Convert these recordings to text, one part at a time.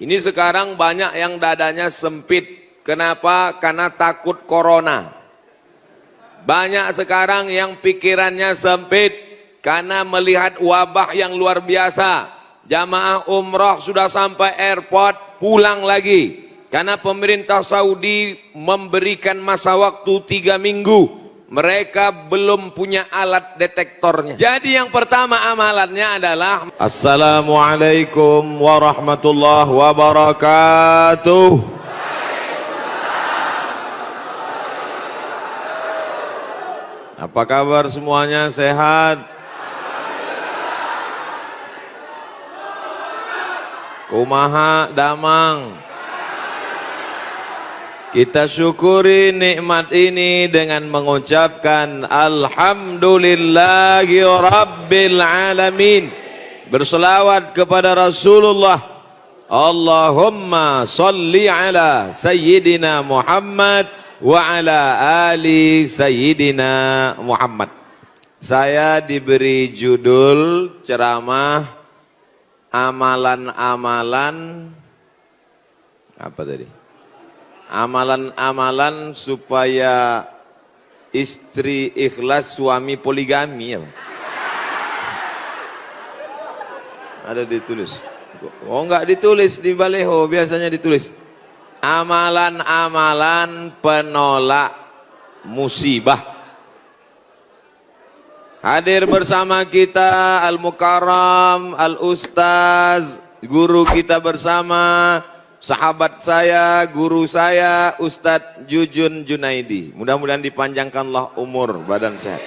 Ini sekarang banyak yang dadanya sempit. Kenapa? Karena takut corona. Banyak sekarang yang pikirannya sempit karena melihat wabah yang luar biasa. Jamaah umroh sudah sampai airport, pulang lagi. Karena pemerintah Saudi memberikan masa waktu 3 minggu. Mereka belum punya alat detektornya. Jadi yang pertama amalannya adalah Assalamualaikum warahmatullahi wabarakatuh. Apa kabar semuanya, sehat? Kumaha damang? Kita syukuri nikmat ini dengan mengucapkan Alhamdulillahi Rabbil Alamin. Berselawat kepada Rasulullah. Allahumma salli ala Sayyidina Muhammad wa ala ali Sayyidina Muhammad. Saya diberi judul ceramah amalan-amalan apa tadi? Amalan-amalan supaya istri ikhlas, suami poligami ya. Ada ditulis. Oh enggak ditulis di baleho, biasanya ditulis amalan-amalan penolak musibah. Hadir bersama kita Al-Mukarram, Al-Ustaz, guru kita bersama, sahabat saya, guru saya, Ustadz Jujun Junaidi. Mudah-mudahan dipanjangkanlah umur, badan sehat.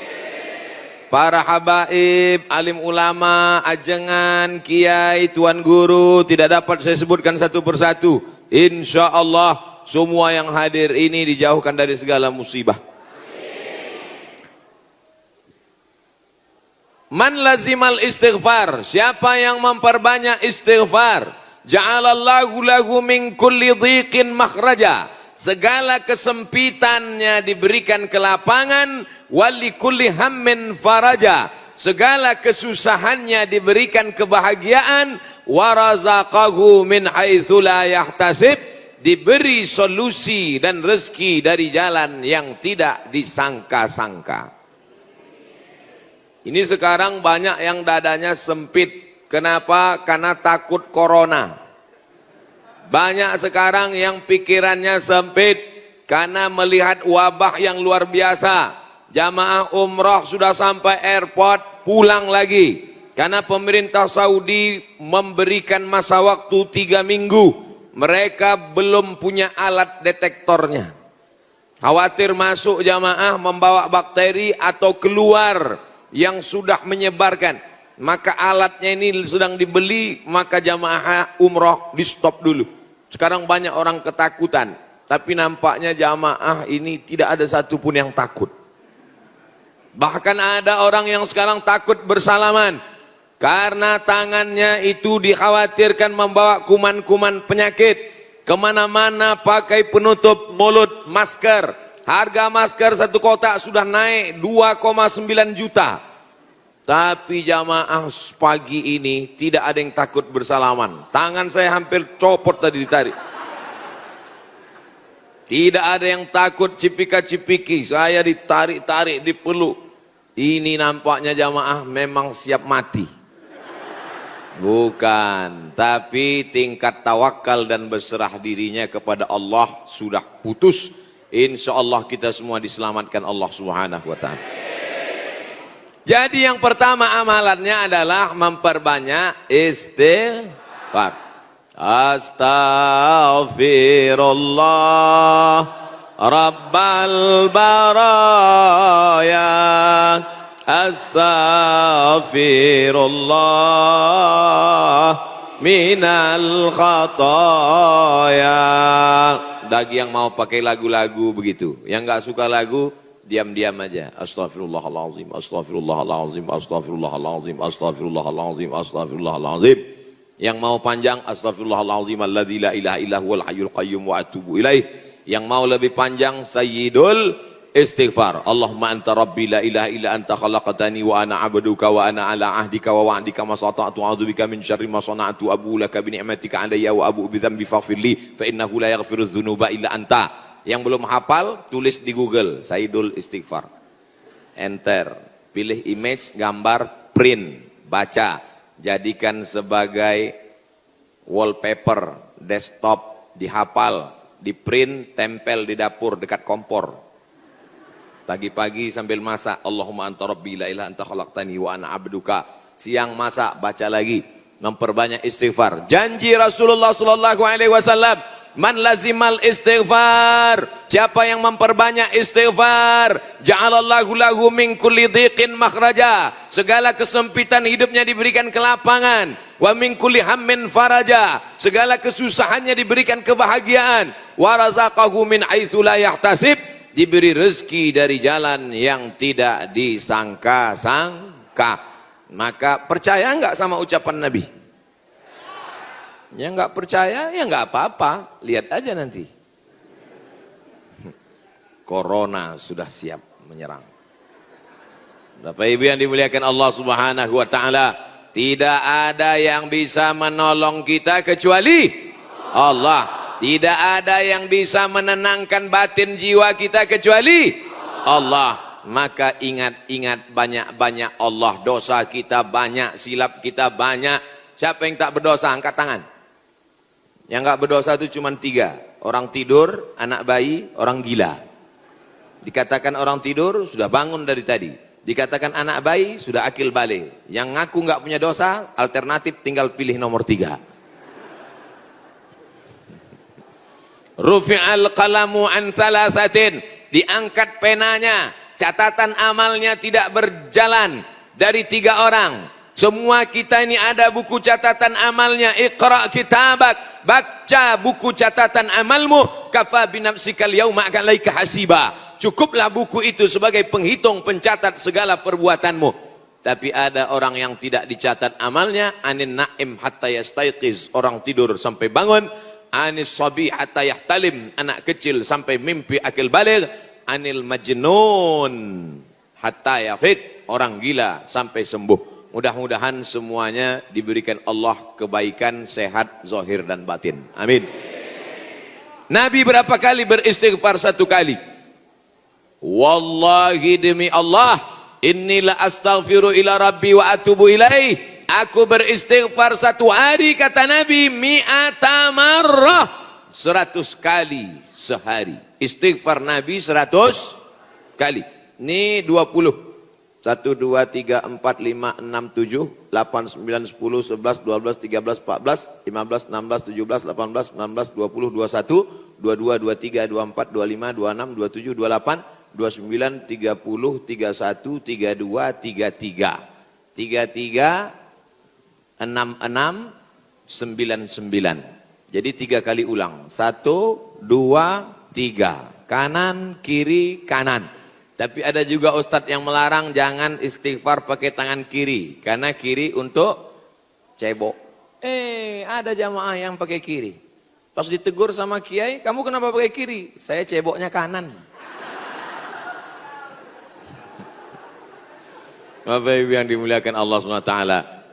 Para habaib, alim ulama, ajengan, kiai, tuan guru, tidak dapat saya sebutkan satu persatu. Insya Allah semua yang hadir ini dijauhkan dari segala musibah. Man lazimal istighfar, siapa yang memperbanyak istighfar, ja'alallahu lahu min kulli dhiqin makhraja, segala kesempitannya diberikan kelapangan, wali kulli hammin faraja, segala kesusahannya diberikan kebahagiaan, warazaqahu min haitsu la yahtasib, diberi solusi dan rezeki dari jalan yang tidak disangka-sangka. Ini sekarang banyak yang dadanya sempit. Kenapa? Karena takut corona. Banyak sekarang yang pikirannya sempit karena melihat wabah yang luar biasa. Jamaah umroh sudah sampai airport, pulang lagi. Karena pemerintah Saudi memberikan masa waktu 3 minggu. Mereka belum punya alat detektornya. Khawatir masuk jamaah membawa bakteri atau keluar yang sudah menyebarkan. Maka alatnya ini sedang dibeli, maka jamaah umroh di stop dulu. Sekarang banyak orang ketakutan, tapi nampaknya jamaah ini tidak ada satupun yang takut. Bahkan ada orang yang sekarang takut bersalaman karena tangannya itu dikhawatirkan membawa kuman-kuman penyakit. Kemana-mana pakai penutup mulut, masker. Harga masker satu kotak sudah naik 2,9 juta. Tapi jamaah pagi ini tidak ada yang takut bersalaman. Tangan saya hampir copot tadi ditarik. Tidak ada yang takut cipika-cipiki. Saya ditarik-tarik, dipeluk. Ini nampaknya jamaah memang siap mati. Bukan, tapi tingkat tawakal dan berserah dirinya kepada Allah sudah putus. Insya Allah kita semua diselamatkan Allah Subhanahu wa ta'ala. Jadi yang pertama amalannya adalah memperbanyak istighfar. Astaghfirullah Rabbal baraya, astaghfirullah minal khataya. Bagi yang mau pakai lagu-lagu begitu, yang nggak suka lagu diam-diam aja. Astaghfirullahaladzim, astaghfirullahaladzim, astaghfirullahaladzim, astaghfirullahaladzim, astaghfirullahaladzim. Yang mau panjang, astaghfirullahaladzim alladzi la ilaha illa huwal hayyul qayyum wa atubu ilaih. Yang mau lebih panjang, sayyidul istighfar. Allahumma anta rabbi la ilaha illa anta khalaqtani wa ana abduka wa ana ala ahdika wa wa'dika ma sata'tu a'udzubika min syarri ma sana'tu abu laka bi ni'matika alayya wa abu bi dzambi faghfirli fa innahu la yaghfiru dzunuba illa anta. Yang belum hafal tulis di Google Saidul Istighfar. Enter, pilih image, gambar, print, baca, jadikan sebagai wallpaper, desktop, dihafal, di print, tempel di dapur dekat kompor. Pagi-pagi sambil masak, Allahumma anta rabbi la ilaha anta khalaqtani wa ana abduka. Siang masak, baca lagi, memperbanyak istighfar. Janji Rasulullah sallallahu alaihi wasallam, man lazimal istighfar, siapa yang memperbanyak istighfar, ja'alallahu lahu min kulli dhiqin makhraja, segala kesempitan hidupnya diberikan kelapangan, wa min kulli hammin faraja, segala kesusahannya diberikan kebahagiaan, wa razaqahu min haitsu la yahtasib, diberi rezeki dari jalan yang tidak disangka-sangka. Maka percaya enggak sama ucapan Nabi? Yang enggak percaya ya enggak apa-apa, lihat aja nanti. Corona sudah siap menyerang. Bapak Ibu yang dimuliakan Allah Subhanahu wa taala, tidak ada yang bisa menolong kita kecuali Allah. Tidak ada yang bisa menenangkan batin jiwa kita kecuali Allah. Maka ingat-ingat banyak-banyak Allah. Dosa kita banyak, silap kita banyak. Siapa yang tak berdosa? Angkat tangan. Yang enggak berdosa itu cuma 3. Orang tidur, anak bayi, orang gila. Dikatakan orang tidur sudah bangun dari tadi. Dikatakan anak bayi sudah akil balik. Yang ngaku enggak punya dosa, alternatif tinggal pilih nomor 3. Rufi'al qalamu an thalathatin, diangkat penanya, catatan amalnya tidak berjalan dari 3 orang. Semua kita ini ada buku catatan amalnya. Iqra kitabak, baca buku catatan amalmu, kafa binafsikal yauma alaika hasiba. Cukuplah buku itu sebagai penghitung, pencatat segala perbuatanmu. Tapi ada orang yang tidak dicatat amalnya. Anin na'im hatta yastayqiz, orang tidur sampai bangun. Anis sabi hatta yahtalim, anak kecil sampai mimpi akil baligh. Anil majnun hatta yafiq, orang gila sampai sembuh. Mudah-mudahan semuanya diberikan Allah kebaikan, sehat, zahir dan batin. Amin. Nabi berapa kali beristighfar? 1 kali. Wallahi demi Allah, inni la astaghfiru ila rabbi wa atubu ilaih. Aku beristighfar 1 hari, kata Nabi, mi'ata marrah, 100 kali sehari. Istighfar Nabi 100 kali. Ini 20. 1, 2, 3, 4, 5, 6, 7, 8, 9, 10, 11, 12, 13, 14, 15, 16, 17, 18, 19, 20, 21, 22, 23, 24, 25, 26, 27, 28, 29, 30, 31, 32, 33. 33, 66, 99. Jadi 3 kali ulang. 1, 2, 3. Kanan, kiri, kanan. Tapi ada juga ustadz yang melarang jangan istighfar pakai tangan kiri, karena kiri untuk cebok. Ada jamaah yang pakai kiri. Pas ditegur sama kiai, kamu kenapa pakai kiri? Saya ceboknya kanan. Bapak Ibu yang dimuliakan Allah SWT,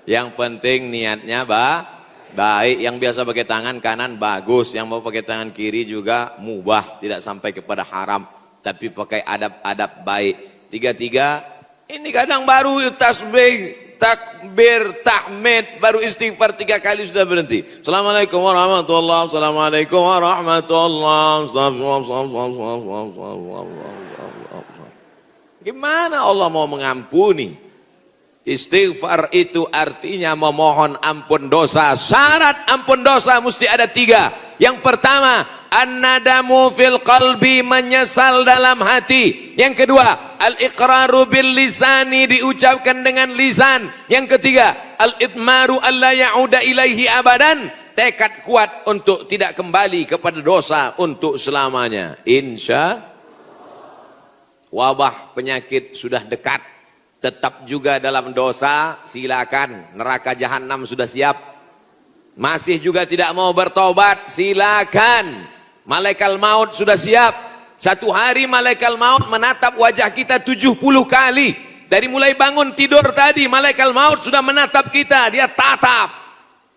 yang penting niatnya baik. Yang biasa pakai tangan kanan bagus, yang mau pakai tangan kiri juga mubah, tidak sampai kepada haram. Tapi pakai adab-adab baik. 33, ini kadang baru tasbih, takbir, tahmid, baru istighfar 3 kali sudah berhenti. Assalamualaikum warahmatullahi wabarakatuh. Assalamualaikum warahmatullahi wabarakatuh. Gimana Allah mau mengampuni? Istighfar itu artinya memohon ampun dosa. Syarat ampun dosa mesti ada 3. Yang pertama, an-nadamu fil qalbi, menyesal dalam hati. Yang kedua, al-iqraru bil lisani, diucapkan dengan lisan. Yang ketiga, al-idmaru alla ya'uda ilaihi abadan, tekad kuat untuk tidak kembali kepada dosa untuk selamanya. Insya wabah penyakit sudah dekat, tetap juga dalam dosa, silakan. Neraka jahanam sudah siap. Masih juga tidak mau bertobat, silakan. Malaikat maut sudah siap, Satu hari malaikat maut menatap wajah kita 70 kali. Dari mulai bangun tidur tadi, malaikat maut sudah menatap kita, dia tatap.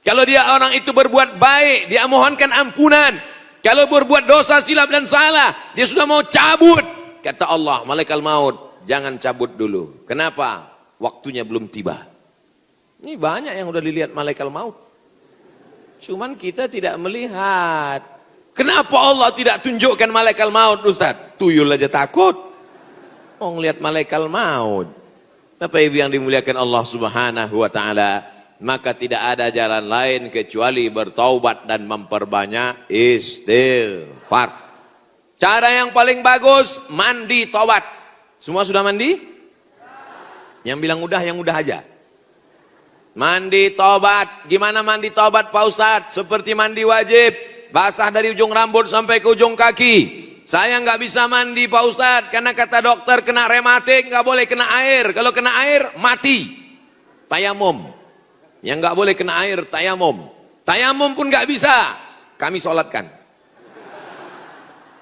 Kalau dia orang itu berbuat baik, dia mohonkan ampunan. Kalau berbuat dosa, silap dan salah, dia sudah mau cabut. Kata Allah, malaikat maut, jangan cabut dulu. Kenapa? Waktunya belum tiba. Ini banyak yang udah dilihat malaikat maut. Cuman kita tidak melihat. Kenapa Allah tidak tunjukkan malaikat maut, Ustaz? Tuyul aja takut. Oh, ngelihat malaikat maut. Bapak Ibu yang dimuliakan Allah Subhanahu wa taala, maka tidak ada jalan lain kecuali bertaubat dan memperbanyak istighfar. Cara yang paling bagus, mandi taubat. Semua sudah mandi? Yang bilang udah, yang udah aja. Mandi taubat. Gimana mandi taubat Pak Ustadz? Seperti mandi wajib, basah dari ujung rambut sampai ke ujung kaki. Saya nggak bisa mandi Pak Ustadz, karena kata dokter kena rematik, nggak boleh kena air. Kalau kena air, mati. Tayamum. Yang nggak boleh kena air, tayamum. Tayamum pun nggak bisa, kami sholatkan.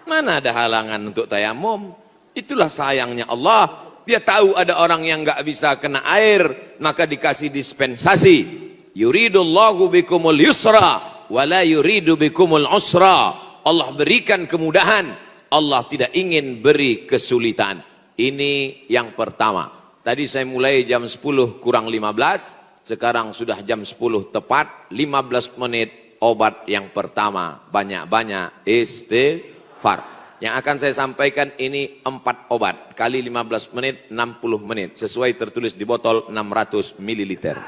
Mana ada halangan untuk tayamum? Itulah sayangnya Allah. Dia tahu ada orang yang nggak bisa kena air, maka dikasih dispensasi. Yuridullahu bikumul yusra, wala yuridu bikumul usra. Allah berikan kemudahan, Allah tidak ingin beri kesulitan. Ini yang pertama. Tadi saya mulai jam 10 kurang 15, sekarang sudah jam 10 tepat, 15 menit obat yang pertama. Banyak-banyak istighfar. Yang akan saya sampaikan ini 4 obat, kali 15 menit, 60 menit. Sesuai tertulis di botol 600 ml.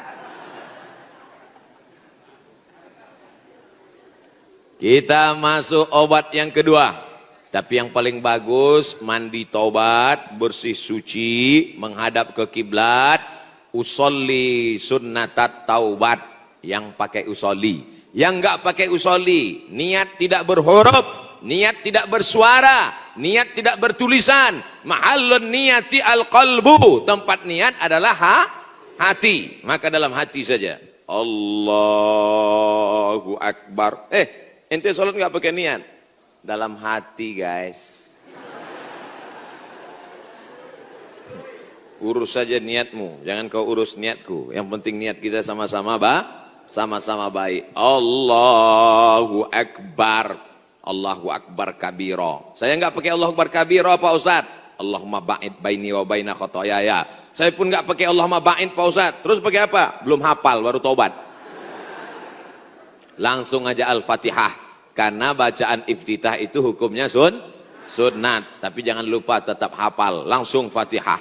Kita masuk obat yang kedua. Tapi yang paling bagus, mandi taubat, bersih suci, menghadap ke kiblat, usolli sunnatat taubat, yang pakai usolli. Yang enggak pakai usolli, niat tidak berhuruf, niat tidak bersuara, niat tidak bertulisan. Mahallun niyati al-qalbu, tempat niat adalah hati. Maka dalam hati saja, Allahu Akbar. Ente sholat nggak pakai niat? Dalam hati guys. Urus saja niatmu, jangan kau urus niatku. Yang penting niat kita sama-sama sama-sama baik. Allahu Akbar. Allahu Akbar kabiro. Saya nggak pakai Allahu Akbar kabiro Pak Ustaz. Allahumma ba'id baini wa baina khotoyaya. Saya pun nggak pakai Allahumma ba'id Pak Ustaz. Terus pakai apa? Belum hafal, baru taubat. Langsung aja Al-Fatihah. Karena bacaan iftitah itu hukumnya sunnat. Tapi jangan lupa tetap hafal. Langsung Fatihah.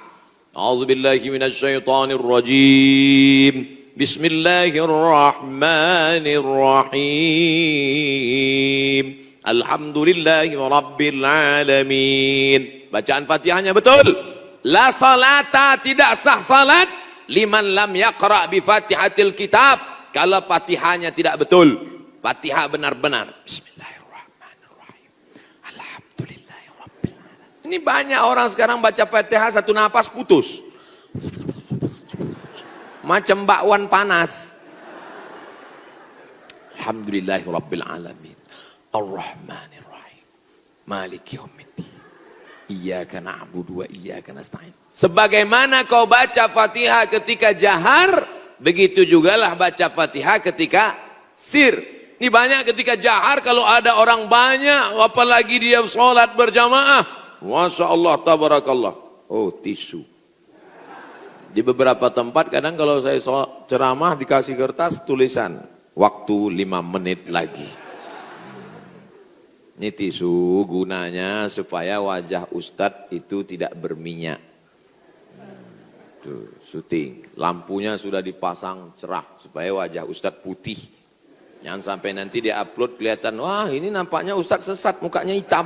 A'udzubillahi minasyaitonir rajim. Bismillahirrahmanirrahim. Alhamdulillahi rabbil alamin. Bacaan Fatihahnya betul. La salata, tidak sah salat liman lam yaqra bi Fatihatil kitab. Kalau Fatihahnya tidak betul. Fatihah benar-benar. Bismillahirrahmanirrahim. Alhamdulillahi rabbil alamin. Ini banyak orang sekarang baca Fatihah satu napas putus. Macam bakwan panas. Alhamdulillahi rabbil alamin. Ar-Rahmanir-Rahim. Maliki yaumiddin. Iyyaka na'budu wa iyyaka nasta'in. Sebagaimana kau baca Fatihah ketika jahar, begitu jugalah baca Fatihah ketika sir. Ini banyak ketika jahar, kalau ada orang banyak, apalagi dia sholat berjamaah, Masya Allah, tabarakallah. Oh, tisu. Di beberapa tempat kadang kalau saya ceramah dikasih kertas tulisan, waktu 5 menit lagi. Ini tisu gunanya supaya wajah Ustadz itu tidak berminyak. Tuh, syuting. Lampunya sudah dipasang cerah supaya wajah Ustadz putih. Jangan sampai nanti dia upload kelihatan, wah ini nampaknya Ustadz sesat, mukanya hitam.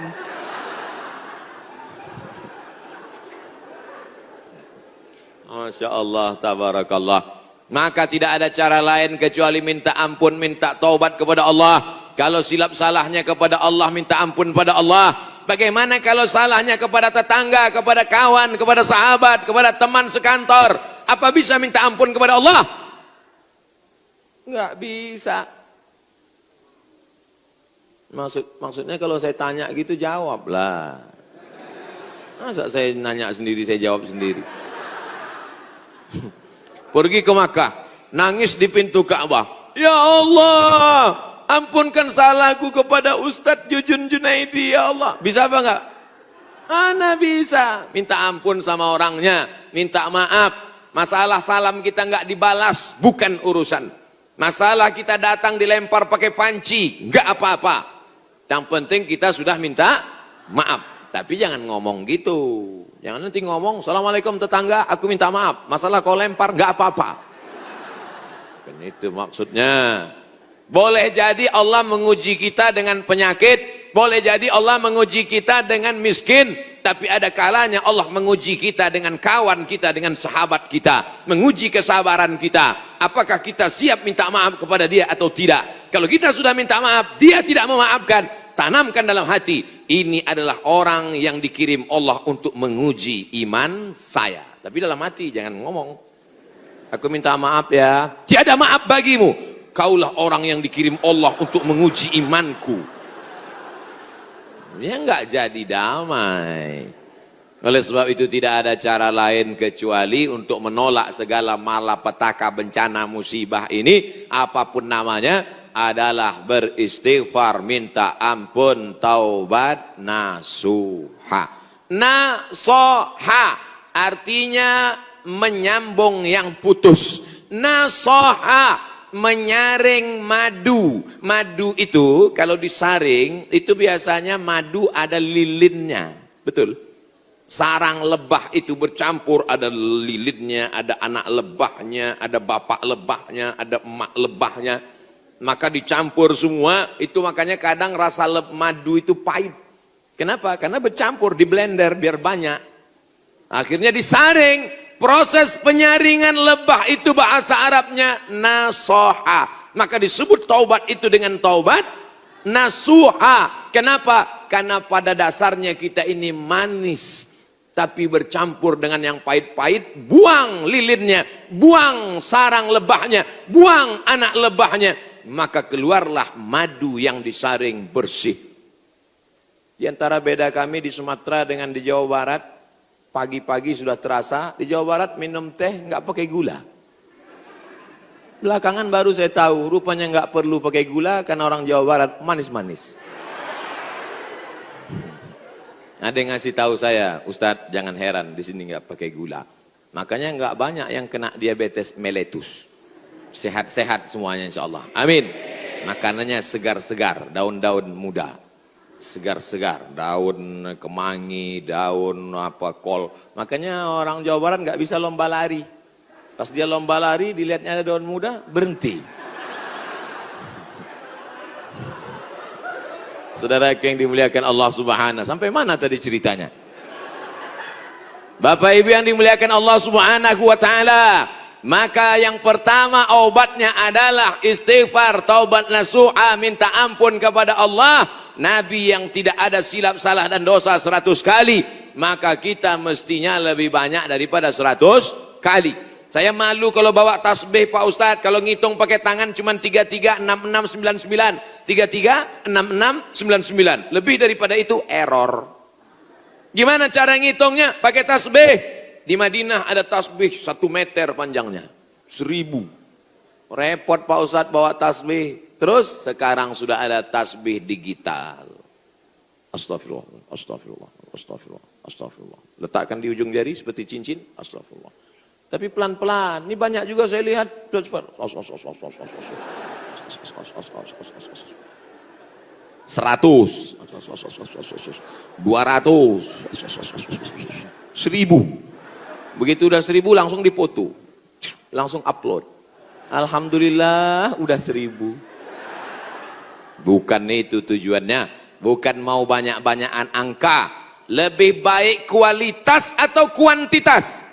Masya Allah, tabarakallah. Maka tidak ada cara lain kecuali minta ampun, minta taubat kepada Allah. Kalau silap salahnya kepada Allah, minta ampun pada Allah. Bagaimana kalau salahnya kepada tetangga, kepada kawan, kepada sahabat, kepada teman sekantor? Apa bisa minta ampun kepada Allah? Enggak bisa. Maksudnya kalau saya tanya gitu jawablah. Masa saya nanya sendiri, saya jawab sendiri. Pergi ke Makkah, nangis di pintu Ka'bah. Ya Allah, ampunkan salahku kepada Ustadz Jujun Junaidi, ya Allah. Bisa apa enggak? Ana bisa. Minta ampun sama orangnya, minta maaf. Masalah salam kita enggak dibalas, bukan urusan. Masalah kita datang dilempar pakai panci, enggak apa-apa. Yang penting kita sudah minta maaf. Tapi jangan ngomong gitu. Jangan nanti ngomong, Assalamualaikum tetangga, aku minta maaf. Masalah kau lempar, nggak apa-apa. Kan itu maksudnya. Boleh jadi Allah menguji kita dengan penyakit. Boleh jadi Allah menguji kita dengan miskin. Tapi ada kalanya Allah menguji kita dengan kawan kita, dengan sahabat kita. Menguji kesabaran kita. Apakah kita siap minta maaf kepada dia atau tidak. Kalau kita sudah minta maaf, dia tidak memaafkan. Tanamkan dalam hati, ini adalah orang yang dikirim Allah untuk menguji iman saya. Tapi dalam hati jangan ngomong, aku minta maaf ya, tiada maaf bagimu. Kaulah orang yang dikirim Allah untuk menguji imanku. Ya enggak jadi damai. Oleh sebab itu tidak ada cara lain kecuali untuk menolak segala malapetaka, bencana, musibah ini, apapun namanya, adalah beristighfar, minta ampun, taubat, nasuha. Nasoha artinya menyambung yang putus. Nasoha menyaring madu. Madu itu kalau disaring itu biasanya madu ada lilinnya, betul. Sarang lebah itu bercampur, ada lilinnya, ada anak lebahnya, ada bapak lebahnya, ada emak lebahnya. Maka dicampur semua, itu makanya kadang rasa madu itu pahit. Kenapa? Karena bercampur, di blender biar banyak. Akhirnya disaring. Proses penyaringan lebah itu bahasa Arabnya nasoha. Maka disebut taubat itu dengan taubat nasuha. Kenapa? Karena pada dasarnya kita ini manis, tapi bercampur dengan yang pahit-pahit. Buang lilinnya, buang sarang lebahnya, buang anak lebahnya. Maka keluarlah madu yang disaring bersih. Di antara beda kami di Sumatera dengan di Jawa Barat, pagi-pagi sudah terasa, di Jawa Barat minum teh nggak pakai gula. Belakangan baru saya tahu, rupanya nggak perlu pakai gula karena orang Jawa Barat manis-manis. Ada yang ngasih tahu saya, Ustadz jangan heran di sini nggak pakai gula. Makanya nggak banyak yang kena diabetes mellitus. Sehat-sehat semuanya insya Allah. Amin. Makanannya segar-segar, daun-daun muda. Segar-segar, daun kemangi, daun kol. Makanya orang Jawa Barat nggak bisa lomba lari. Pas dia lomba lari, dilihatnya ada daun muda, berhenti. Saudara yang dimuliakan Allah Subhanahu. Sampai mana tadi ceritanya? Bapak Ibu yang dimuliakan Allah Subhanahu wa taala. Maka yang pertama obatnya adalah istighfar, taubat nasuha, minta ampun kepada Allah. Nabi yang tidak ada silap, salah dan dosa 100 kali, maka kita mestinya lebih banyak daripada 100 kali. Saya malu kalau bawa tasbih Pak Ustadz, kalau ngitung pakai tangan cuma 336699, 336699, lebih daripada itu error. Gimana cara ngitungnya? Pakai tasbih. Di Madinah ada tasbih 1 meter panjangnya, 1000. Repot Pak Ustadz bawa tasbih. Terus sekarang sudah ada tasbih digital. Astagfirullah, astagfirullah, astagfirullah, astagfirullah. Letakkan di ujung jari seperti cincin, astagfirullah. Tapi pelan-pelan. Ini banyak juga saya lihat. 100, 200, 1000. Begitu udah 1000 langsung dipoto, langsung upload. Alhamdulillah udah 1000. Bukan itu tujuannya, bukan mau banyak-banyakan angka. Lebih baik kualitas atau kuantitas?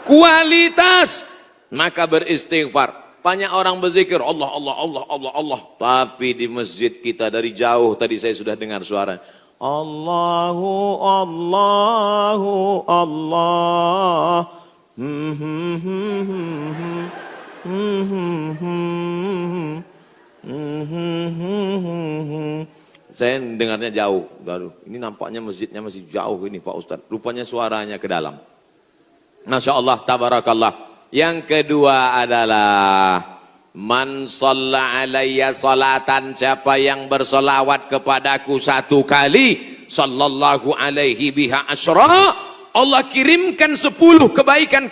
Kualitas. Maka beristighfar. Banyak orang berzikir Allah, Allah, Allah, Allah, Allah. Tapi di masjid kita dari jauh tadi saya sudah dengar suara Allahu, Allahu, Allah. Saya dengarnya jauh. Aduh, ini nampaknya masjidnya masih jauh ini Pak Ustadz. Rupanya suaranya ke dalam. Masya Allah, tabarakallah. Yang kedua adalah man shalla alayya salatan, siapa yang bersolawat kepadaku satu kali, sallallahu alaihi biha asyra, Allah kirimkan 10 kebaikan.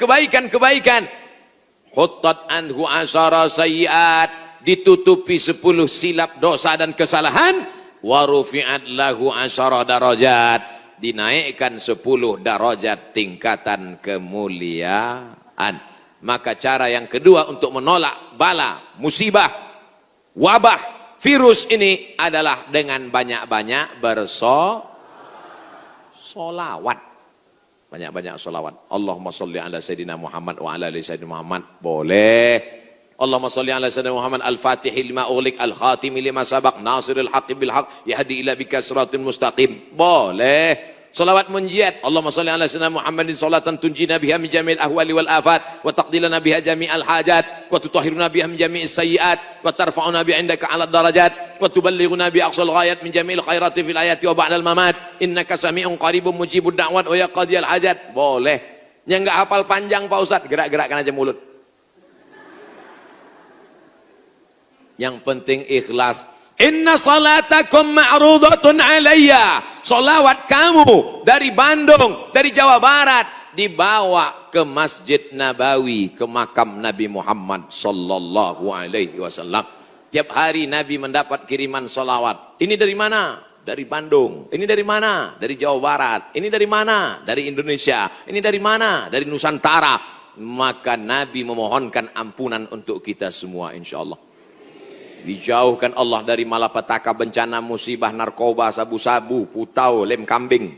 Huttat anhu asyara sayyiat, ditutupi 10 silap dosa dan kesalahan. Wa rufi'at lahu asyara darajat, dinaikkan 10 darajat tingkatan kemuliaan. Maka cara yang kedua untuk menolak bala, musibah, wabah, virus ini adalah dengan banyak-banyak bersolawat. Banyak-banyak solawat. Allahumma sholli ala Sayyidina Muhammad wa ala ali Sayyidina Muhammad. Boleh. Allahumma sholli ala Sayyidina Muhammad al-Fatihi lima ughliq al-Khatimi lima sabaq nasiril haqqi bil haqq yahdi ila bika siratal mustaqim. Boleh. Salawat munjiat. Allahumma sholli ala Sayyidina Muhammadin salatan tunjina biha min jami'il ahwali wal afat wa taqdilana biha jami'al hajat wa tutahhiruna biha min jami'is sayyiat wa tarfa'una bi 'indaka 'ala darajat wa tuballighuna bi aqsal ghayat min jami'il khairati fil ayati wa ba'dal mamat innaka sami'un qaribun mujibud da'wat wa ya qadiyal hajat. Boleh. Yang enggak hafal panjang Pak Ustaz, gerak-gerakkan aja mulut. Yang penting ikhlas. Inna salatakum ma'rudatun alayya. Salawat kamu dari Bandung, dari Jawa Barat, dibawa ke Masjid Nabawi, ke makam Nabi Muhammad sallallahu alaihi wasallam. Tiap hari Nabi mendapat kiriman salawat. Ini dari mana? Dari Bandung. Ini dari mana? Dari Jawa Barat. Ini dari mana? Dari Indonesia. Ini dari mana? Dari Nusantara. Maka Nabi memohonkan ampunan untuk kita semua insyaallah. Dijauhkan Allah dari malapetaka, bencana, musibah, narkoba, sabu-sabu, putau, lem kambing.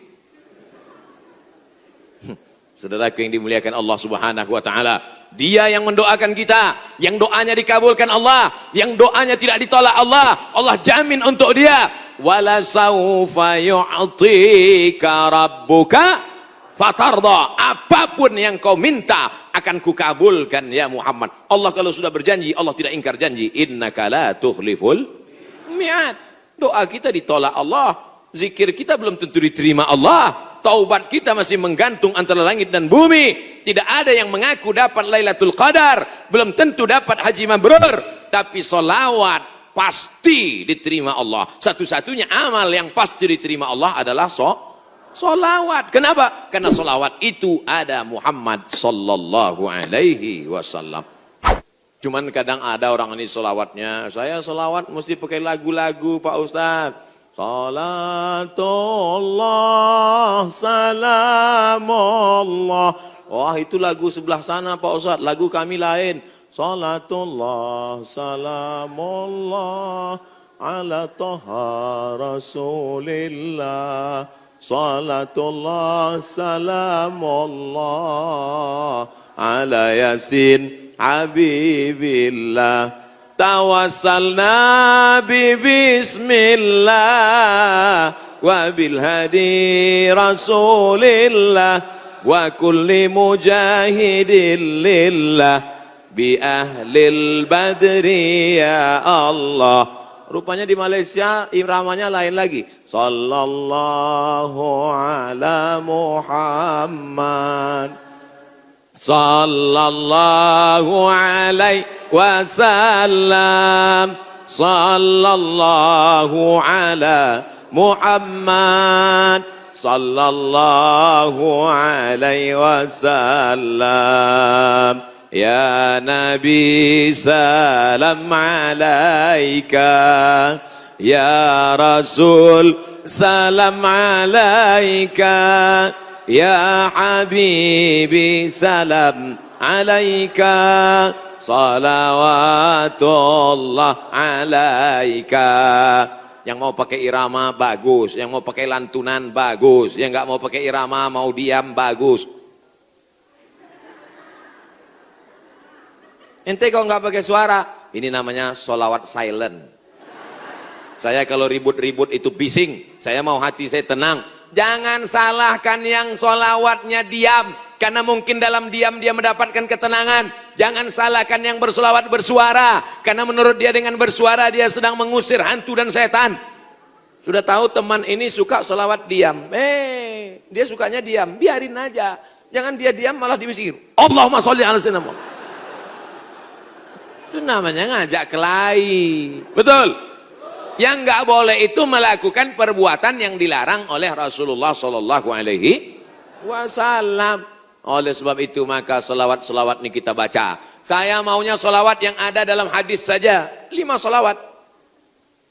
Saudaraku yang dimuliakan Allah Subhanahu wa taala, Dia yang mendoakan kita, yang doanya dikabulkan Allah, yang doanya tidak ditolak Allah, Allah jamin untuk dia. Wala saufa yu'tika rabbuka fatarda, apapun yang kau minta akan kukabulkan ya Muhammad. Allah kalau sudah berjanji, Allah tidak ingkar janji. Innaka la tukhliful mi'ad. Doa kita ditolak Allah, zikir kita belum tentu diterima Allah, taubat kita masih menggantung antara langit dan bumi. Tidak ada yang mengaku dapat Lailatul Qadar, belum tentu dapat haji mabrur, tapi solawat pasti diterima Allah. Satu-satunya amal yang pasti diterima Allah adalah solawat. Kenapa? Karena solawat itu ada Muhammad sallallahu alaihi wasallam. Cuman kadang ada orang ini solawatnya, saya solawat mesti pakai lagu-lagu Pak Ustaz. Salatullah salamullah. Wah itu lagu sebelah sana Pak Ustaz, lagu kami lain. Salatullah salamullah ala toha rasulillah. Salatullah salamullah ala yasin habibillah. Tawassalna bismillah wa bil hadi rasulillah wa kulli mujahidin lillah bi ahlil badri ya Allah. Rupanya di Malaysia iramanya lain lagi. Sallallahu ala Muhammad. Sallallahu alaihi wasallam. Sallallahu ala Muhammad. Sallallahu alaihi wasallam. Ya Nabi salam alaika, ya Rasul salam alaika, ya Habibi salam alaika, salawatullah alaika. Yang mau pakai irama bagus, yang mau pakai lantunan bagus, yang nggak mau pakai irama mau diam bagus. Ente kalau nggak pakai suara, ini namanya solawat silent. Saya kalau ribut-ribut itu bising, saya mau hati saya tenang. Jangan salahkan yang solawatnya diam, karena mungkin dalam diam dia mendapatkan ketenangan. Jangan salahkan yang bersolawat bersuara, karena menurut dia dengan bersuara dia sedang mengusir hantu dan setan. Sudah tahu teman ini suka selawat diam. Dia sukanya diam, biarin aja. Jangan dia diam malah diusir. Allahumma sholli ala sayyidina Muhammad. Itu namanya ngajak kelahi. Betul? Yang nggak boleh itu melakukan perbuatan yang dilarang oleh Rasulullah Sallallahu Alaihi Wasallam. Oleh sebab itu maka selawat-selawat ini kita baca. Saya maunya selawat yang ada dalam hadis saja. 5 selawat.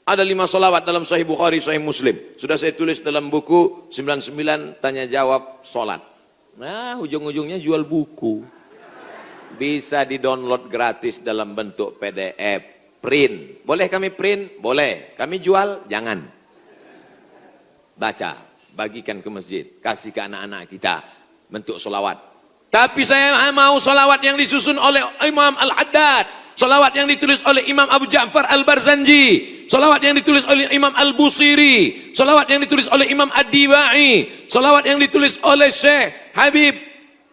Ada 5 selawat dalam Sahih Bukhari, Sahih Muslim. Sudah saya tulis dalam buku 99 tanya jawab solat. Nah, ujung-ujungnya jual buku. Bisa di-download gratis dalam bentuk PDF. Print. Boleh kami print? Boleh. Kami jual? Jangan. Baca. Bagikan ke masjid. Kasih ke anak-anak kita. Bentuk selawat. Tapi saya mau selawat yang disusun oleh Imam Al-Haddad. Selawat yang ditulis oleh Imam Abu Ja'far Al-Barzanji. Selawat yang ditulis oleh Imam Al-Busiri. Selawat yang ditulis oleh Imam Ad-Dibai. Selawat yang ditulis oleh Syekh Habib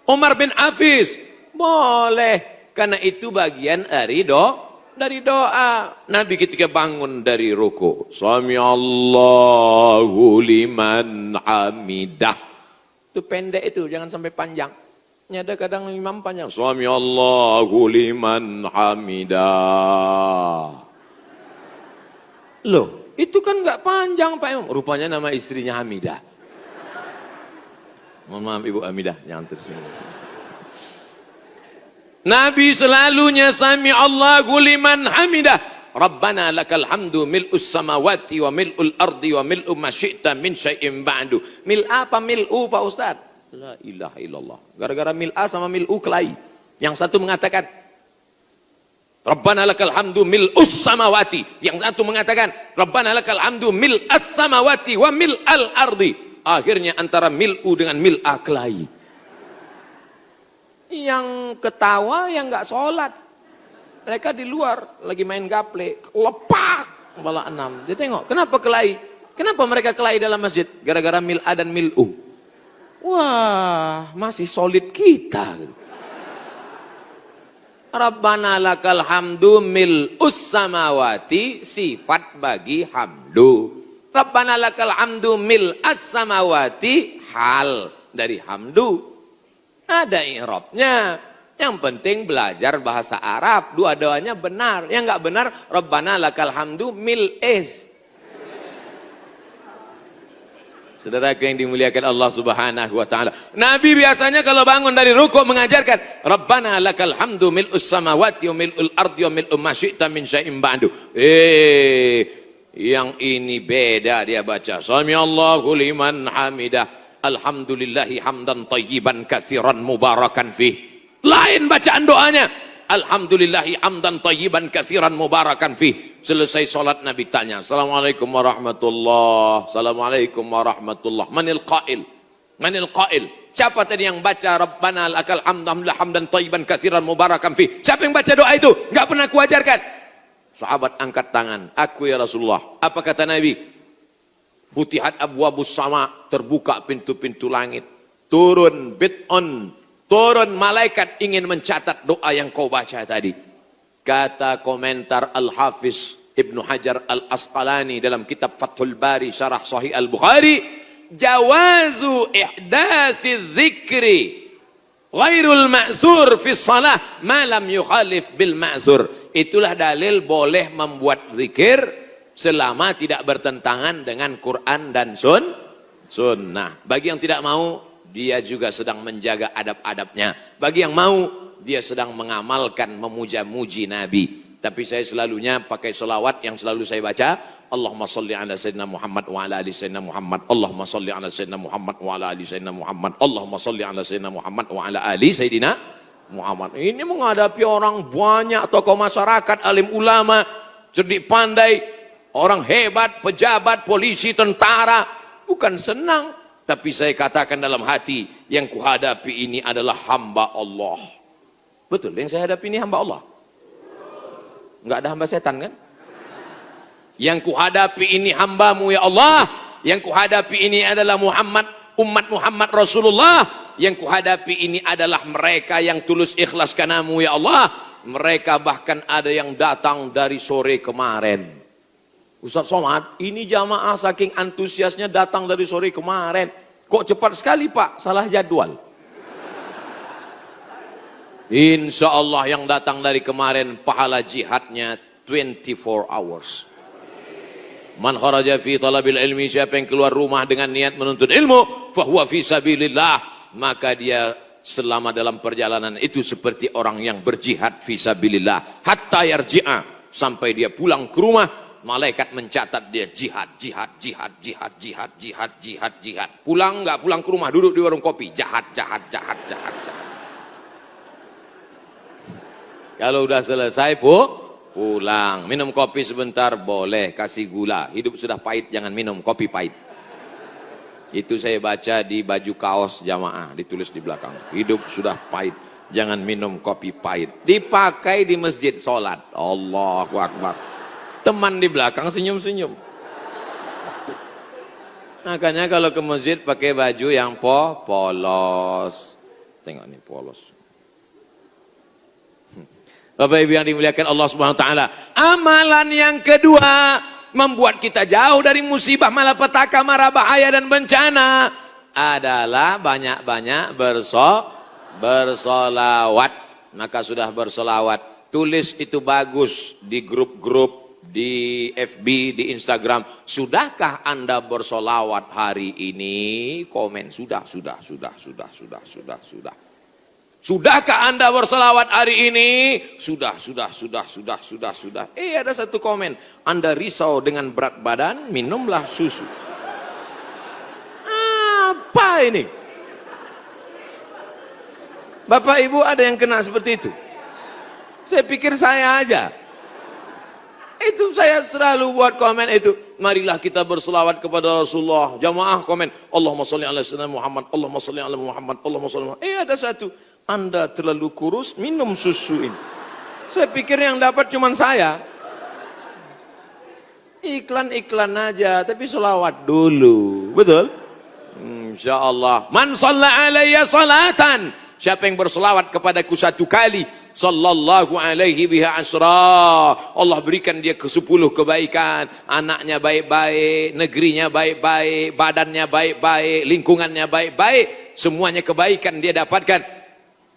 Umar bin Hafiz. Boleh. Karena itu bagian dari doa. Nabi ketika bangun dari ruku. Sami Allahu liman hamidah. Itu pendek itu, jangan sampai panjang. Ada kadang imam panjang. Sami Allahu liman hamidah. Loh, itu kan nggak panjang Pak Imam. Rupanya nama istrinya Hamidah. Mohon maaf Ibu Hamidah, jangan tersinggung. Nabi selalunya Sami Allahu liman hamidah. Rabbana lakal hamdu mil'us samawati wa mil'ul ardi wa mil'u ma syi'ta min syai'in ba'du. Mil apa mil'u Pak Ustaz? La ilaha illallah. Gara-gara mil'a sama mil'u kelahi. Yang satu mengatakan Rabbana lakal hamdu mil'us samawati. Yang satu mengatakan Rabbana lakal hamdu mil'as samawati wa mil'al ardi. Akhirnya antara mil'u dengan mil'a kelahi. Yang ketawa yang nggak sholat. Mereka di luar lagi main gaple. Lepak malah 6. Dia tengok kenapa kelahi? Kenapa mereka kelahi dalam masjid? Gara-gara mil'a dan mil'u. Wah, masih solid kita. Rabbana lakal hamdu mil'us samawati, sifat bagi hamdu. Rabbana lakal hamdu mil'as samawati, hal dari hamdu. Ada i'rabnya. Yang penting belajar bahasa Arab. Dua-duanya benar. Yang enggak benar, Rabbana lakal hamdu mil'is. Saudaraku yang dimuliakan Allah Subhanahu wa taala. Nabi biasanya kalau bangun dari rukuk mengajarkan Rabbana lakal hamdu mil'us samawati wa mil'ul ardi wa mil'u ma syi'ta min syai'in ba'du. Yang ini beda dia baca. Sami Allahu liman hamidah. Alhamdulillahi hamdan tayyiban katsiran mubarakan fih. Lain bacaan doanya. Alhamdulillahi hamdan tayyiban katsiran mubarakan fih. Selesai sholat Nabi tanya, Assalamualaikum warahmatullah, Assalamualaikum warahmatullah. Manil qail? Manil qail? Siapa tadi yang baca Rabbana lakal hamdan tayyiban katsiran mubarakan fih? Siapa yang baca doa itu? Enggak pernah kuajarkan. Sahabat angkat tangan, aku ya Rasulullah. Apa kata Nabi? Futihat abwabus sama, terbuka pintu-pintu langit. Turun bid'un, turun malaikat ingin mencatat doa yang kau baca tadi. Kata komentar Al-Hafiz Ibnu Hajar Al-Asqalani dalam kitab Fathul Bari Syarah Sahih Al-Bukhari, jawazu ihdasi dzikri ghairul ma'zur fi shalah ma lam yukhalif bil ma'zur. Itulah dalil boleh membuat zikir selama tidak bertentangan dengan Quran dan sunnah. Bagi yang tidak mau, dia juga sedang menjaga adab-adabnya. Bagi yang mau, dia sedang mengamalkan memuja-muji Nabi. Tapi saya selalunya pakai selawat yang selalu saya baca. Allahumma salli ala sayyidina Muhammad wa ala ali sayyidina Muhammad. Allahumma salli ala sayyidina Muhammad wa ala ali sayyidina Muhammad. Allahumma salli ala sayyidina Muhammad wa ala ali sayyidina Muhammad. Ini menghadapi orang banyak, tokoh masyarakat, alim ulama, cerdik pandai, orang hebat, pejabat, polisi, tentara. Bukan senang. Tapi saya katakan dalam hati, yang kuhadapi ini adalah hamba Allah. Betul, yang saya hadapi ini hamba Allah. Enggak ada hamba setan kan? Yang kuhadapi ini hambamu ya Allah. Yang kuhadapi ini adalah Muhammad, umat Muhammad Rasulullah. Yang kuhadapi ini adalah mereka yang tulus ikhlas karenamu ya Allah. Mereka bahkan ada yang datang dari sore kemarin. Ustaz Somad, ini jamaah saking antusiasnya datang dari sore kemarin. Kok cepat sekali Pak? Salah jadwal. Insya Allah yang datang dari kemarin pahala jihadnya 24 hours. Man kharaja fi talabil ilmi, siapa yang keluar rumah dengan niat menuntut ilmu, fahuwa fi sabilillah, maka dia selama dalam perjalanan itu seperti orang yang berjihad fi sabilillah hatta yarji'a, sampai dia pulang ke rumah, malaikat mencatat dia jihad. Pulang nggak pulang ke rumah, duduk di warung kopi, jahat. Kalau udah selesai pulang, minum kopi sebentar boleh, kasih gula. Hidup sudah pahit, jangan minum kopi pahit. Itu saya baca di baju kaos jamaah, ditulis di belakang. Hidup sudah pahit, jangan minum kopi pahit. Dipakai di masjid sholat. Allahu Akbar. Teman di belakang senyum-senyum. Makanya kalau ke masjid pakai baju yang polos. Tengok nih polos. Bapak Ibu yang dimuliakan Allah Subhanahu wa taala, amalan yang kedua membuat kita jauh dari musibah, malapetaka, mara bahaya dan bencana adalah banyak-banyak bersolawat. Maka sudah bersolawat, tulis itu bagus di grup-grup, di FB, di Instagram. Sudahkah Anda bersolawat hari ini? Komen sudah. Sudahkah Anda berselawat hari ini? Sudah. Ada satu komen, Anda risau dengan berat badan, minumlah susu. Apa ini? Bapak Ibu ada yang kena seperti itu? Saya pikir saya aja. Itu saya selalu buat komen itu. Marilah kita berselawat kepada Rasulullah. Jamaah komen, Allahumma sholli ala sayyidina Muhammad, Allahumma sholli ala Muhammad, Allahumma sholli ala Muhammad. Ada satu, Anda terlalu kurus, minum susu ini. Saya pikir yang dapat cuma saya. Iklan-iklan aja, tapi selawat dulu. Betul? Insya Allah. Man shalla alayya salatan. Siapa yang berselawat kepadaku satu kali, sallallahu alaihi biha asra, Allah berikan dia ke 10 kebaikan. Anaknya baik-baik, negerinya baik-baik, badannya baik-baik, lingkungannya baik-baik, semuanya kebaikan dia dapatkan.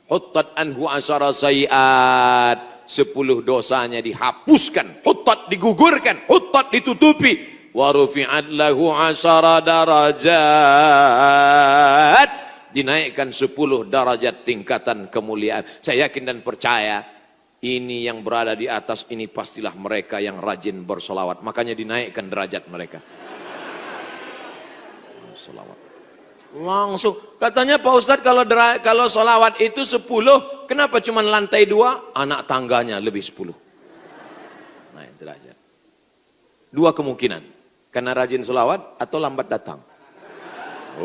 Huttat anhu asara sayiat, 10 dosanya dihapuskan. Huttat digugurkan, huttat ditutupi. Wa rufi'at lahu asara darajat, dinaikkan 10 darajat tingkatan kemuliaan. Saya yakin dan percaya ini yang berada di atas ini pastilah mereka yang rajin bersolawat, makanya dinaikkan derajat mereka. Solawat langsung. Katanya Pak Ustadz kalau solawat itu 10, kenapa cuma lantai 2? Anak tangganya lebih 10. Naik derajat. 2 kemungkinan, karena rajin solawat atau lambat datang.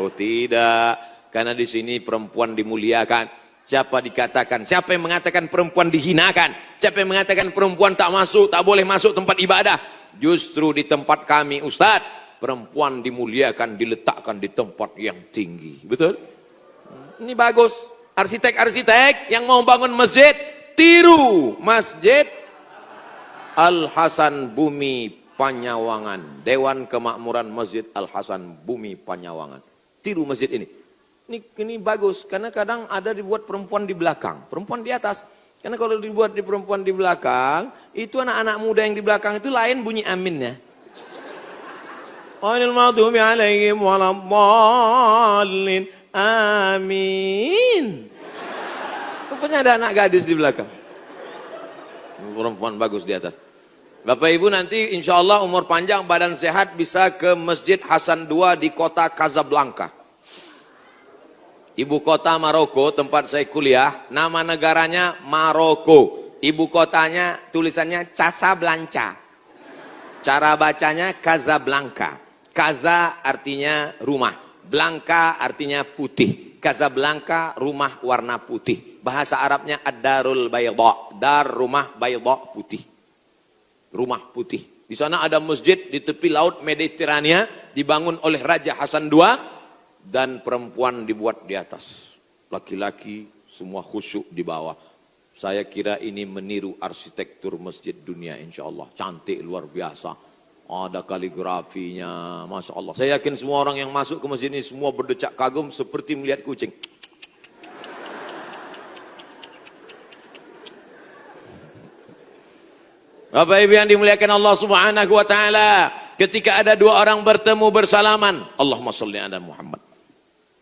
Oh tidak, karena di sini perempuan dimuliakan. Siapa yang mengatakan perempuan dihinakan? Siapa yang mengatakan perempuan tak boleh masuk tempat ibadah? Justru di tempat kami Ustadz, perempuan dimuliakan, diletakkan di tempat yang tinggi. Betul? Ini bagus. Arsitek-arsitek yang mau bangun masjid, tiru Masjid Al-Hasan Bumi Panyawangan. Dewan Kemakmuran Masjid Al-Hasan Bumi Panyawangan. Tiru masjid ini. Ini bagus, karena kadang ada dibuat perempuan di belakang, perempuan di atas. Karena kalau dibuat di perempuan di belakang, itu anak-anak muda yang di belakang itu lain bunyi aminnya. Ghairil maghdubi alaihim waladdallin. Amin. Rupanya ada anak gadis di belakang. Perempuan bagus di atas. Bapak Ibu nanti insya Allah umur panjang, badan sehat, bisa ke Masjid Hasan II di kota Casablanca. Ibu kota Maroko, tempat saya kuliah, nama negaranya Maroko. Ibu kotanya tulisannya Casablanca. Cara bacanya Casablanca. Casa artinya rumah, Blanca artinya putih. Casablanca rumah warna putih. Bahasa Arabnya ad-darul bayda, dar rumah bayda putih. Rumah putih. Di sana ada masjid di tepi laut Mediterania, dibangun oleh Raja Hasan II, dan perempuan dibuat di atas. Laki-laki semua khusyuk di bawah. Saya kira ini meniru arsitektur masjid dunia insya Allah. Cantik luar biasa. Ada kaligrafinya, Masya Allah. Saya yakin semua orang yang masuk ke masjid ini semua berdecak kagum seperti melihat kucing. Bapak Ibu yang dimuliakan Allah Subhanahu wa taala, ketika ada dua orang bertemu bersalaman, Allahumma sholli ala Muhammad.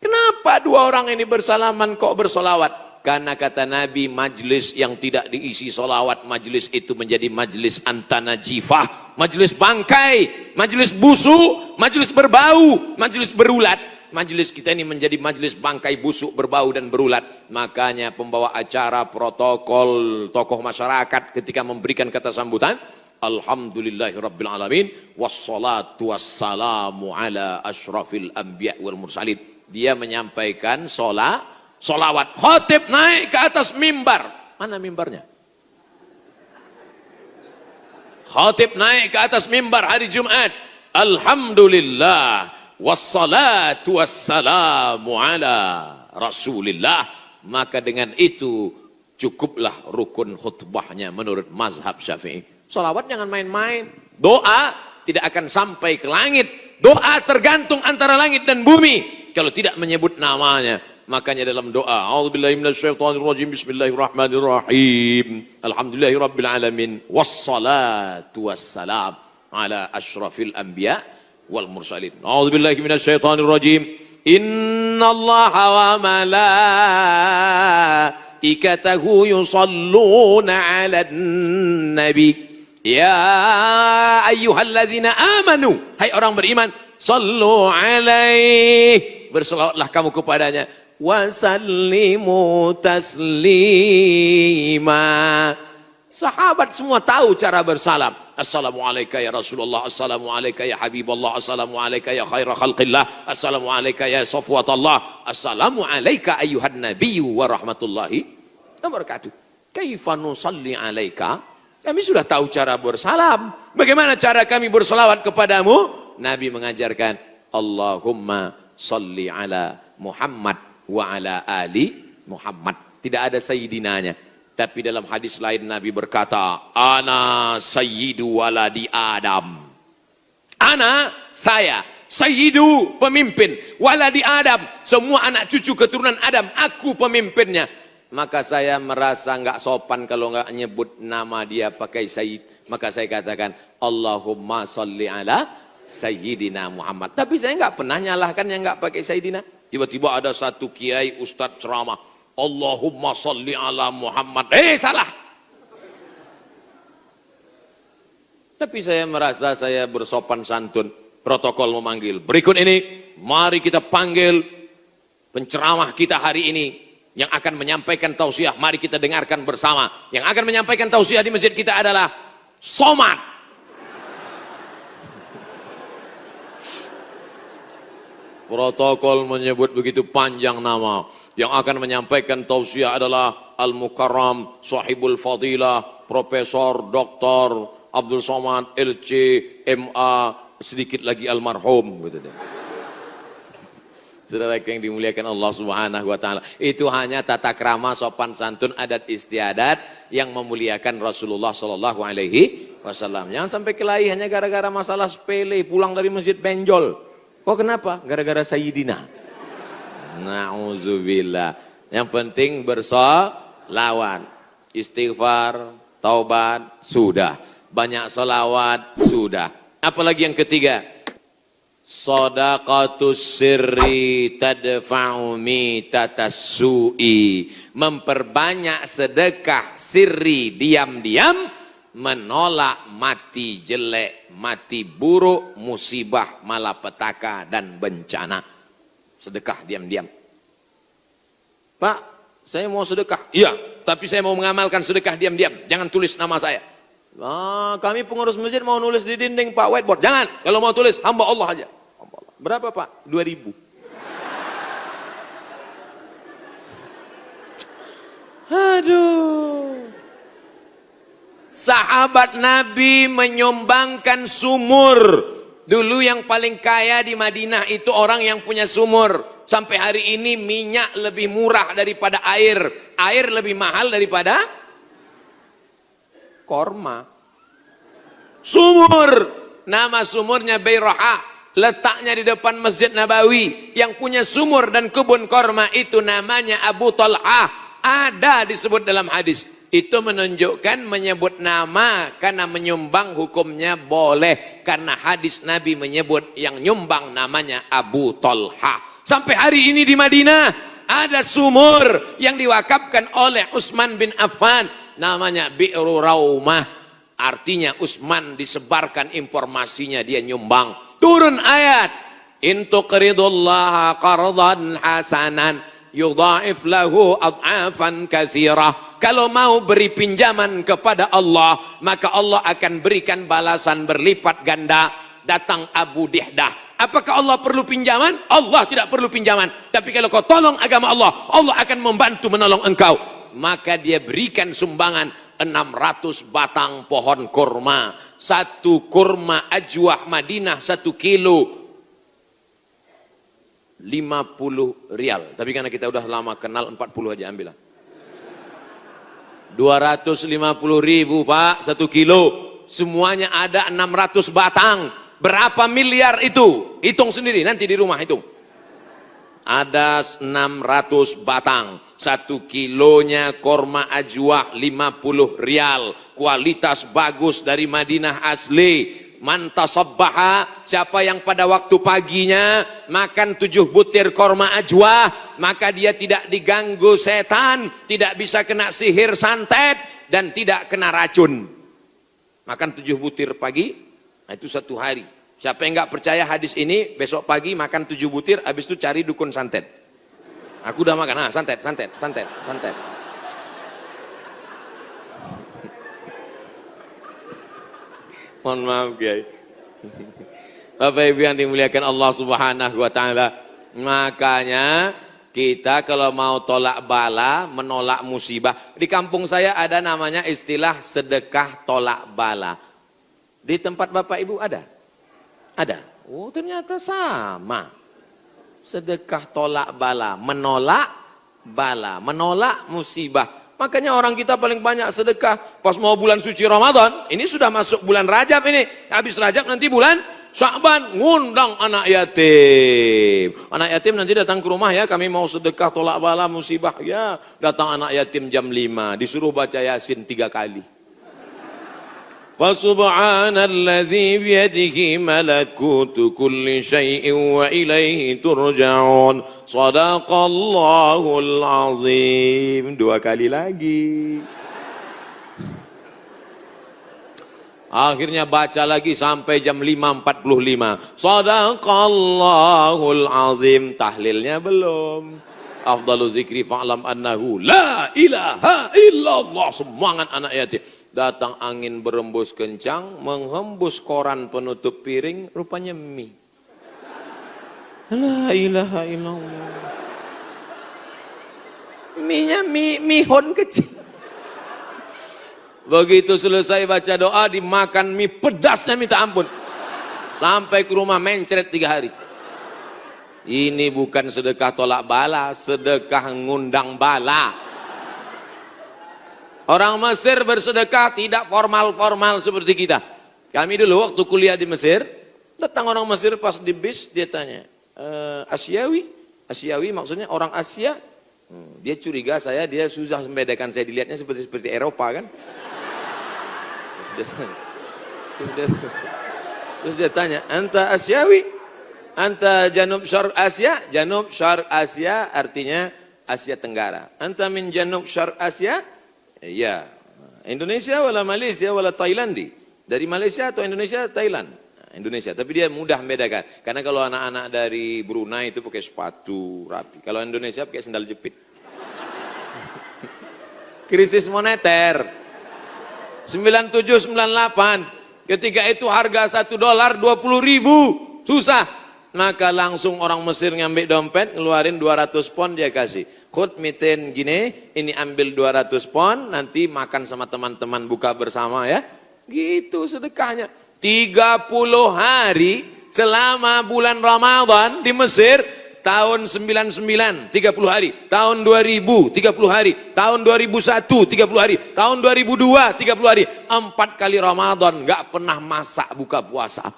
Kenapa dua orang ini bersalaman kok bersolawat? Karena kata Nabi, majlis yang tidak diisi solawat, majlis itu menjadi majlis antanajifah, majlis bangkai, majlis busuk, majlis berbau, majlis berulat. Majlis kita ini menjadi majlis bangkai, busuk, berbau dan berulat. Makanya pembawa acara, protokol, tokoh masyarakat ketika memberikan kata sambutan, Alhamdulillahirabbil alamin wassalatu wassalamu ala asyrafil anbiya wal mursalin. Dia menyampaikan solawat. Khatib naik ke atas mimbar. Mana mimbarnya? Khatib naik ke atas mimbar hari Jumat. Alhamdulillah wassalatu wassalamu ala Rasulillah. Maka dengan itu cukuplah rukun khutbahnya menurut mazhab Syafi'i. Solawat jangan main-main. Doa tidak akan sampai ke langit. Doa tergantung antara langit dan bumi kalau tidak menyebut namanya. Makanya dalam doa, a'udzubillahi minasyaitonirrajim, bismillahirrahmanirrahim, alhamdulillahirabbil alamin, wassalatu wassalam ala asyrafil anbiya wal mursalin. A'udzubillahi minasyaitonirrajim, innallaha wa malaikatahu yusalluna 'alan nabi. Ya ayyuhalladzina amanu, hai orang beriman, sallu alaihi, berselawatlah kamu kepadanya, wasallimu taslima. Sahabat semua tahu cara bersalam. Assalamualaikum ya Rasulullah, assalamualaikum ya Habiballah, assalamualaikum ya khaira khalqillah, assalamualaikum ya safwatallah, assalamualaikum ayuhan nabiyyu wa rahmatullahi wa barakatuh. Kaifa nusalli alaika? Kami sudah tahu cara bersalam. Bagaimana cara kami berselawat kepadamu? Nabi mengajarkan, Allahumma salli ala Muhammad wa ala ali Muhammad. Tidak ada sayyidinanya. Tapi dalam hadis lain Nabi berkata, ana sayyidu waladi Adam. Ana, saya, sayyidu, pemimpin, waladi Adam, semua anak cucu keturunan Adam, aku pemimpinnya. Maka saya merasa nggak sopan kalau nggak nyebut nama dia pakai sayyid. Maka saya katakan, Allahumma salli ala Sayyidina Muhammad. Tapi saya nggak pernah nyalahkan yang nggak pakai Sayyidina. Tiba-tiba ada satu kiai ustadz ceramah, Allahumma salli ala Muhammad. Salah. Tapi saya merasa saya bersopan santun. Protokol memanggil. Berikut ini, mari kita panggil penceramah kita hari ini yang akan menyampaikan tausiah. Mari kita dengarkan bersama. Yang akan menyampaikan tausiah di masjid kita adalah Somad. Protokol menyebut begitu panjang nama. Yang akan menyampaikan tausiah adalah Al-Mukarram, Sahibul Fadilah, Profesor Dr. Abdul Somad, LC, MA, sedikit lagi almarhum. Gitu deh. Saudara yang dimuliakan Allah Subhanahu wa taala, itu hanya tata krama, sopan santun, adat istiadat yang memuliakan Rasulullah sallallahu alaihi wasallam. Jangan sampai kelahi hanya gara-gara masalah sepele, pulang dari masjid benjol. Kok kenapa? Gara-gara Sayyidina. Nauzubillah. Yang penting bersolawat, istighfar, taubat, sudah. Banyak solawat, sudah. Apalagi yang ketiga? Shadaqatus sirri tadfa'u mitatas su'i. Memperbanyak sedekah sirri, diam-diam, menolak mati jelek, mati buruk, musibah, malapetaka dan bencana. Sedekah diam-diam. Pak, saya mau sedekah. Iya, tapi saya mau mengamalkan sedekah diam-diam. Jangan tulis nama saya. Kami pengurus masjid mau nulis di dinding Pak, whiteboard. Jangan, kalau mau tulis hamba Allah aja. Berapa Pak? 2.000. Aduh. Sahabat Nabi menyumbangkan sumur. Dulu yang paling kaya di Madinah itu orang yang punya sumur. Sampai hari ini minyak lebih murah daripada air. Air lebih mahal daripada korma. Sumur nama sumurnya Bairaha, letaknya di depan Masjid Nabawi. Yang punya sumur dan kebun korma itu namanya Abu Talha, ada disebut dalam hadis. Itu menunjukkan menyebut nama karena menyumbang hukumnya boleh, karena hadis Nabi menyebut yang nyumbang namanya Abu Talha. Sampai hari ini di Madinah ada sumur yang diwakafkan oleh Utsman bin Affan, namanya Bi'ru Raumah. Artinya Utsman disebarkan informasinya, dia nyumbang. Turun ayat, in tuqridullaha qardan hasanan yudha'if lahu ad'afan katsirah. Kalau mau beri pinjaman kepada Allah, maka Allah akan berikan balasan berlipat ganda. Datang Abu Dihdah. Apakah Allah perlu pinjaman? Allah tidak perlu pinjaman. Tapi kalau kau tolong agama Allah, Allah akan membantu menolong engkau. Maka dia berikan sumbangan 600 batang pohon kurma. Satu kurma ajwah Madinah 1 kilo 50 rial. Tapi karena kita udah lama kenal, 40 aja ambil lah. 250.000 Pak 1 kilo. Semuanya ada 600 batang. Berapa miliar itu? Hitung sendiri nanti di rumah hitung. Ada 600 batang. 1 kilonya korma ajwah 50 rial. Kualitas bagus dari Madinah asli. Man tasabbaha, siapa yang pada waktu paginya makan 7 butir korma ajwah, maka dia tidak diganggu setan, tidak bisa kena sihir santet, dan tidak kena racun. Makan 7 butir pagi, itu 1 hari. Siapa yang nggak percaya hadis ini, besok pagi makan 7 butir, habis itu cari dukun santet. Aku udah makan, santet. Mohon maaf Kiai. Bapak Ibu yang dimuliakan Allah Subhanahu wa taala. Makanya kita kalau mau tolak bala, menolak musibah. Di kampung saya ada namanya istilah sedekah tolak bala. Di tempat Bapak Ibu ada? Ada. Oh, ternyata sama. Sedekah tolak bala, menolak bala, menolak musibah. Makanya orang kita paling banyak sedekah pas mau bulan suci Ramadan. Ini sudah masuk bulan Rajab ini. Habis Rajab nanti bulan Sya'ban, ngundang anak yatim. Anak yatim nanti datang ke rumah ya, kami mau sedekah tolak bala musibah. Ya, datang anak yatim jam 5, disuruh baca Yasin 3 kali. Fasubhanallazi biyadihi malakutu kulli syai'in wa ilaihi turja'un. Shadaqallahul azim. 2 kali lagi. Akhirnya baca lagi sampai jam 5.45. Shadaqallahul azim. Tahlilnya belum. Afdalu zikri fa'lam annahu la ilaha illallah. Semangat anak yatim. Datang angin berembus kencang, menghembus koran penutup piring, rupanya mie. La ilaha illallah. Mie-nya mihon kecil. Begitu selesai baca doa, dimakan mie pedasnya minta ampun. Sampai ke rumah mencret 3 hari. Ini bukan sedekah tolak bala, sedekah ngundang bala. Orang Mesir bersedekah tidak formal-formal seperti kita. Kami dulu waktu kuliah di Mesir, datang orang Mesir pas di bis, dia tanya, Asyawi? Asyawi maksudnya orang Asia? Dia curiga saya, dia susah membedakan saya, dilihatnya seperti Eropa kan. Terus dia tanya, anta Asyawi? Anta Janub Syarq Asia? Janub Syarq Asia artinya Asia Tenggara. Anta min Janub Syarq Asia? Ya, Indonesia wala Malaysia wala Thailandi. Dari Malaysia atau Indonesia, Thailand. Indonesia, tapi dia mudah membedakan. Karena kalau anak-anak dari Brunei itu pakai sepatu rapi. Kalau Indonesia pakai sandal jepit. Krisis moneter 97-98. Ketika itu harga $1 20.000, susah. Maka langsung orang Mesir ngambil dompet, ngeluarin 200 pon dia kasih. Khud miten gini, ini ambil 200 pon, nanti makan sama teman-teman buka bersama ya. Gitu sedekahnya. 30 hari selama bulan Ramadan di Mesir, tahun 99 30 hari, tahun 2000 30 hari, tahun 2001 30 hari, tahun 2002 30 hari, 4 kali Ramadan nggak pernah masak buka puasa.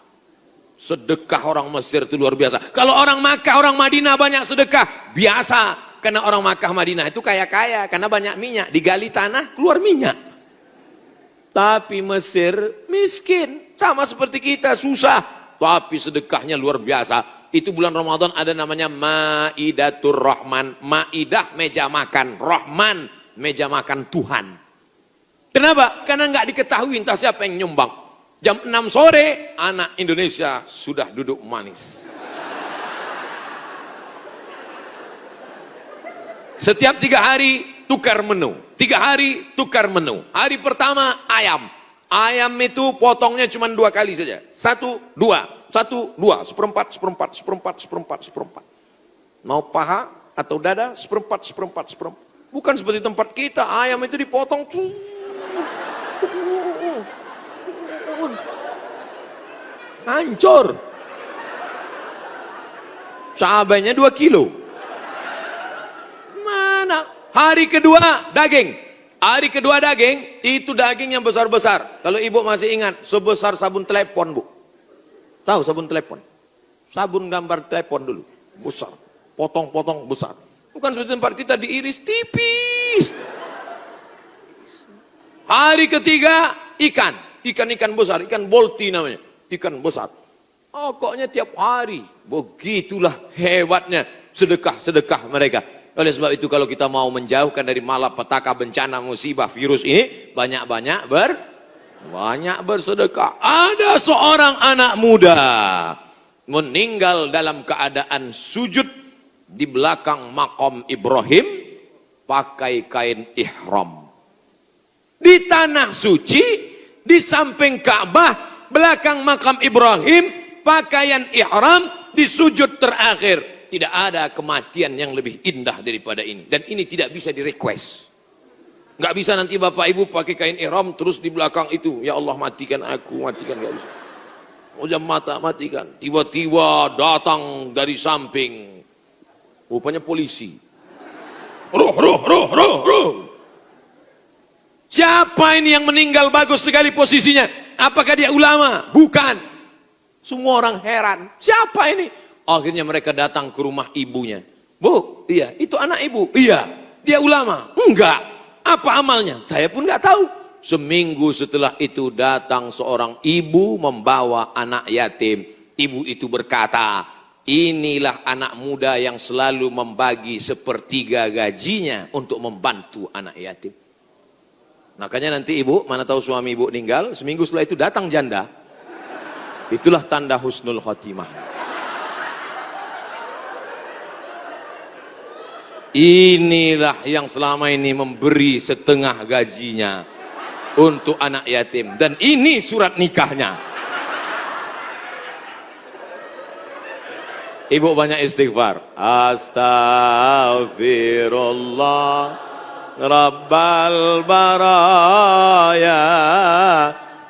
Sedekah orang Mesir itu luar biasa. Kalau orang Makkah, orang Madinah banyak sedekah, biasa. Karena orang Makkah Madinah itu kaya-kaya, karena banyak minyak, digali tanah keluar minyak. Tapi Mesir miskin, sama seperti kita, susah, tapi sedekahnya luar biasa. Itu bulan Ramadan ada namanya Maidatur Rahman. Maidah meja makan, Rahman meja makan Tuhan. Kenapa? Karena nggak diketahui entah siapa yang nyumbang. Jam 6 sore anak Indonesia sudah duduk manis. Setiap 3 hari tukar menu, 3 hari tukar menu. Hari pertama ayam. Ayam itu potongnya cuma 2 kali saja. 1, 2, 1, 2, seperempat, seperempat, seperempat, seperempat, seperempat. Mau paha atau dada, seperempat, seperempat, seperempat. Bukan seperti tempat kita, ayam itu dipotong. Hancur. Cabainya 2 kilo. Mana? Hari kedua daging. Hari kedua daging, itu daging yang besar-besar. Kalau ibu masih ingat, sebesar sabun telepon, Bu. Tahu sabun telepon? Sabun gambar telepon dulu. Besar. Potong-potong besar. Bukan seperti tempat kita diiris tipis. Hari ketiga ikan. Ikan-ikan besar, ikan bolti namanya. Ikan besar. Pokoknya tiap hari. Begitulah hebatnya sedekah-sedekah mereka. Oleh sebab itu kalau kita mau menjauhkan dari malapetaka, bencana, musibah, virus ini, banyak-banyak bersedekah. Ada seorang anak muda meninggal dalam keadaan sujud di belakang makam Ibrahim pakai kain ihram. Di tanah suci, di samping Ka'bah, belakang makam Ibrahim, pakaian ihram, di sujud terakhir. Tidak ada kematian yang lebih indah daripada ini. Dan ini tidak bisa di-request. Nggak bisa nanti bapak ibu pakai kain ihram terus di belakang itu, ya Allah matikan aku, matikan, nggak bisa. Ujam mata matikan. Tiba-tiba datang dari samping, rupanya polisi. Roh. Siapa ini yang meninggal bagus sekali posisinya? Apakah dia ulama? Bukan. Semua orang heran. Siapa ini? Akhirnya mereka datang ke rumah ibunya. Bu, iya, itu anak ibu. Iya, dia ulama. Enggak. Apa amalnya? Saya pun enggak tahu. Seminggu setelah itu datang seorang ibu membawa anak yatim. Ibu itu berkata, inilah anak muda yang selalu membagi 1/3 gajinya untuk membantu anak yatim. Makanya nanti ibu, mana tahu suami ibu meninggal, seminggu setelah itu datang janda. Itulah tanda husnul khotimah. Inilah yang selama ini memberi setengah gajinya untuk anak yatim. Dan ini surat nikahnya. Ibu banyak istighfar. Astaghfirullah Rabbal baraya.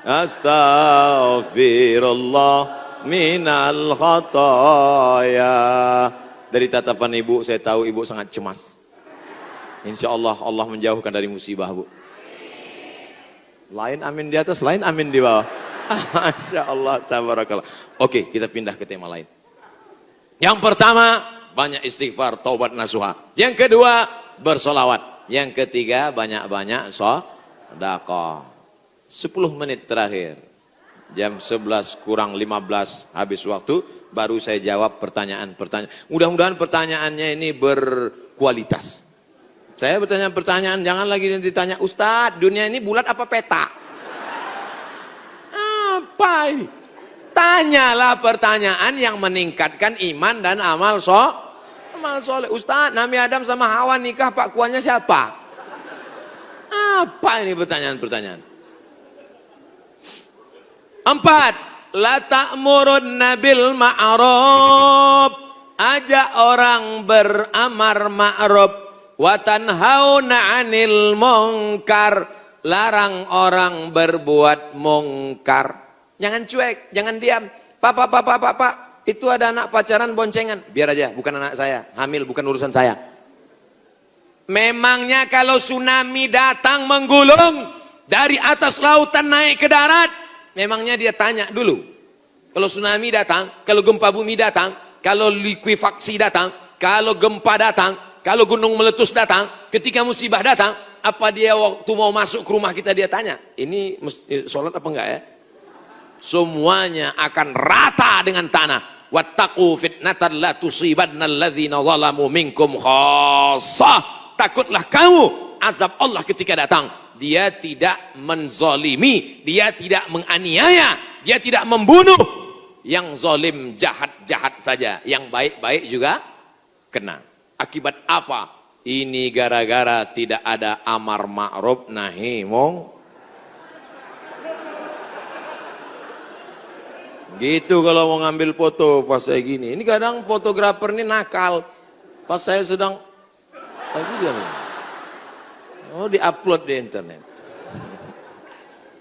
Astaghfirullah minal khataya. Dari tatapan ibu, saya tahu ibu sangat cemas. Insya Allah, Allah menjauhkan dari musibah, Bu. Lain amin di atas, lain amin di bawah. Masya Allah, tabarakallah. Oke, kita pindah ke tema lain. Yang pertama, banyak istighfar, taubat nasuha. Yang kedua, bersolawat. Yang ketiga, banyak-banyak sedekah. 10 menit terakhir. Jam 11 kurang 15 habis waktu. Baru saya jawab pertanyaan-pertanyaan. Mudah-mudahan pertanyaannya ini berkualitas. Saya bertanya pertanyaan, jangan lagi ditanya, Ustadz, dunia ini bulat apa peta? Apa ini? Tanyalah pertanyaan yang meningkatkan iman dan amal soleh. Ustadz, Nabi Adam sama Hawa nikah, Pak Kuannya siapa? Apa ini pertanyaan-pertanyaan? 4. La ta'murunna bil ma'ruf, ajak orang beramar ma'ruf, wa tanhauna 'anil munkar, larang orang berbuat mungkar. Jangan cuek, jangan diam. Pak, Itu ada anak pacaran boncengan, biar aja, bukan anak saya, hamil bukan urusan saya. Memangnya kalau tsunami datang menggulung dari atas lautan naik ke darat, memangnya dia tanya dulu. Kalau tsunami datang, kalau gempa bumi datang, kalau likuifaksi datang, kalau gempa datang, kalau gunung meletus datang, ketika musibah datang, apa dia waktu mau masuk ke rumah kita dia tanya, ini sholat apa enggak ya? Semuanya akan rata dengan tanah. Wattaqu fitnatan la tusibanna alladzina zalamu minkum khassah. Takutlah kamu azab Allah ketika datang. Dia tidak menzalimi, dia tidak menganiaya, dia tidak membunuh. Yang zalim jahat-jahat saja, yang baik-baik juga kena. Akibat apa? Ini gara-gara tidak ada amar ma'ruf nahi munkar. Gitu kalau mau ngambil foto pas saya gini. Ini kadang fotografer ini nakal. Pas saya sedang oh diupload di internet.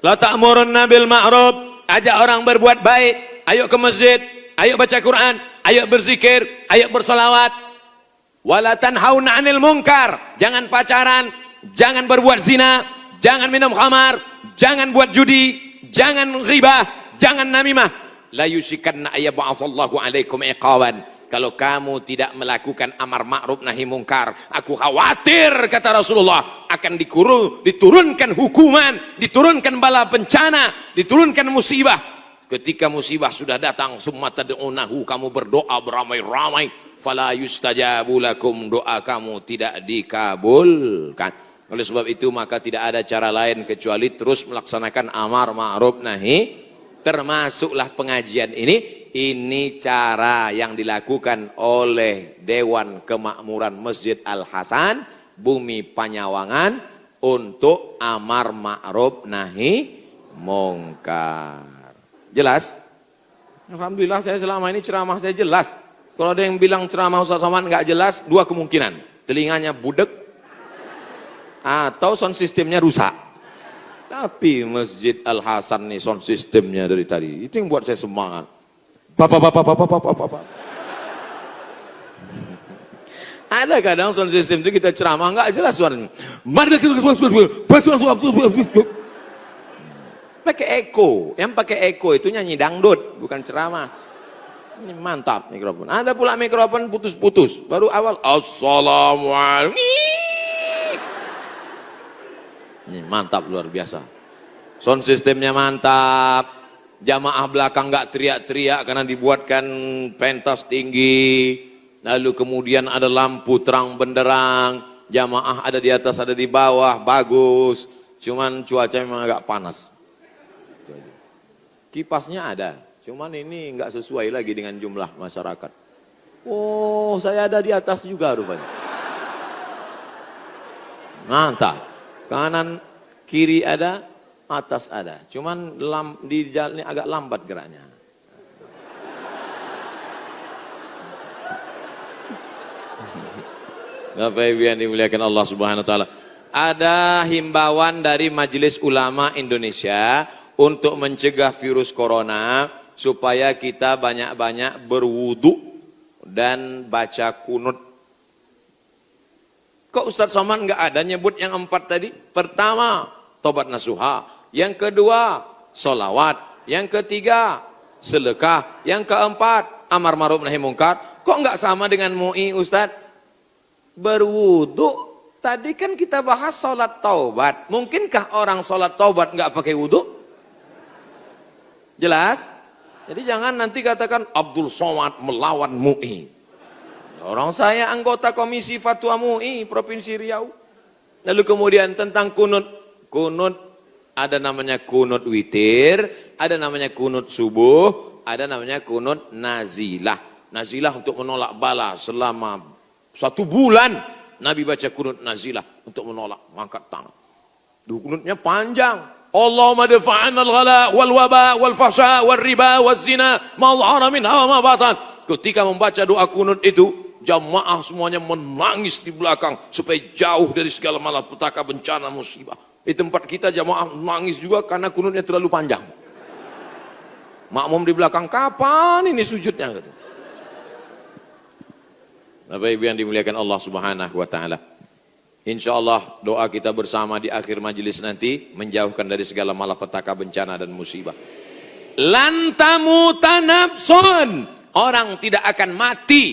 La ta'murunna bil ma'ruf, ajak orang berbuat baik. Ayo ke masjid, ayo baca Quran, ayo berzikir, ayo bersolawat. Wala tanhauna 'anil munkar. Jangan pacaran, jangan berbuat zina, jangan minum khamar, jangan buat judi, jangan ghibah, jangan namimah. La yusikanna ayyab'atsallahu 'alaikum iqaban. Kalau kamu tidak melakukan amar ma'ruf nahi mungkar, aku khawatir kata Rasulullah akan diturunkan hukuman, diturunkan bala bencana, diturunkan musibah. Ketika musibah sudah datang, summa tad'unahu, kamu berdoa beramai-ramai, fala yustajabu lakum, doa kamu tidak dikabulkan. Oleh sebab itu maka tidak ada cara lain kecuali terus melaksanakan amar ma'ruf nahi. Termasuklah pengajian ini cara yang dilakukan oleh Dewan Kemakmuran Masjid Al-Hasan Bumi Panyawangan untuk amar ma'ruf nahi mungkar. Jelas? Alhamdulillah saya selama ini ceramah saya jelas. Kalau ada yang bilang ceramah Ustaz Somad nggak jelas, dua kemungkinan. Telinganya budek atau sound systemnya rusak. Tapi Masjid Al-Hasan nih sound sistemnya dari tadi, itu yang buat saya semangat. Bapak. Ada kadang sound system itu kita ceramah nggak jelas suaranya. Pakai echo, yang pakai echo itu nyanyi dangdut, bukan ceramah. Ini mantap mikrofon. Ada pula mikrofon putus-putus. Baru awal assalamualaikum. Ini mantap luar biasa. Sound sistemnya mantap. Jamaah belakang nggak teriak-teriak karena dibuatkan pentas tinggi. Lalu kemudian ada lampu terang benderang. Jamaah ada di atas, ada di bawah, bagus. Cuman cuaca memang agak panas. Kipasnya ada, cuman ini nggak sesuai lagi dengan jumlah masyarakat. Oh, saya ada di atas juga rupanya. Mantap. Kanan kiri ada, atas ada. Cuman di jalan ini agak lambat geraknya. Bapak Ibu yang dimuliakan Allah Subhanahu wa taala. Ada himbauan dari Majelis Ulama Indonesia untuk mencegah virus corona supaya kita banyak-banyak berwudu dan baca kunut. Kok Ustaz Somad nggak ada nyebut yang 4 tadi? Pertama, tobat nasuha. Yang kedua, solawat. Yang ketiga, sedekah. Yang keempat, amar ma'ruf nahi mungkar. Kok nggak sama dengan MUI Ustaz? Berwudu. Tadi kan kita bahas sholat taubat. Mungkinkah orang sholat taubat nggak pakai wudu? Jelas? Jadi jangan nanti katakan Abdul Somad melawan MUI. Orang saya anggota Komisi Fatwa MUI Provinsi Riau. Lalu kemudian tentang kunut. Kunut ada namanya kunut witir, ada namanya kunut subuh, ada namanya kunut nazilah. Nazilah untuk menolak bala selama 1 bulan. Nabi baca kunut nazilah untuk menolak, angkat tangan. Kunutnya panjang. Allahumma dafa'an al-ghala wal waba wal fahsya wal riba wal zina ma dhahara minha wa ma batan. Ketika membaca doa kunut itu, jamaah semuanya menangis di belakang supaya jauh dari segala malapetaka, bencana, musibah. Di tempat kita jamaah menangis juga karena kunutnya terlalu panjang. Makmum di belakang, kapan ini sujudnya? Gitu. Bapak Ibu yang dimuliakan Allah Subhanahu wa taala. Insya Allah doa kita bersama di akhir majelis nanti menjauhkan dari segala malapetaka, bencana dan musibah. Lan tamuta nafsun, orang tidak akan mati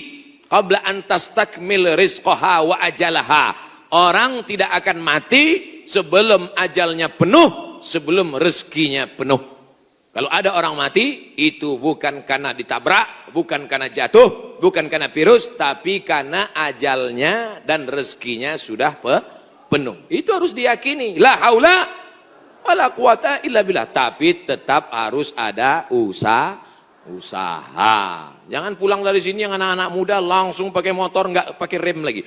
qabla an tastakmil rizqaha wa ajalaha. Orang tidak akan mati sebelum ajalnya penuh, sebelum rezekinya penuh. Kalau ada orang mati, itu bukan karena ditabrak, bukan karena jatuh, bukan karena virus, tapi karena ajalnya dan rezekinya sudah penuh. Itu harus diyakini. La haula wala quwata illa billah. Tapi tetap harus ada usaha. Jangan pulang dari sini yang anak-anak muda langsung pakai motor, nggak pakai rem lagi.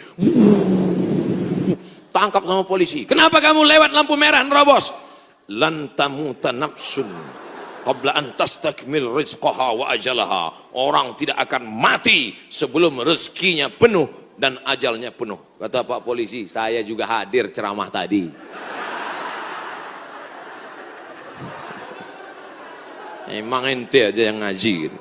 Tangkap sama polisi. Kenapa kamu lewat lampu merah, nerobos? Lan tamuta nafsun qabla an tastakmil rizqaha wa ajalaha. Orang tidak akan mati sebelum rezekinya penuh dan ajalnya penuh. Kata Pak Polisi, saya juga hadir ceramah tadi. Emang ente aja yang ngaji gitu.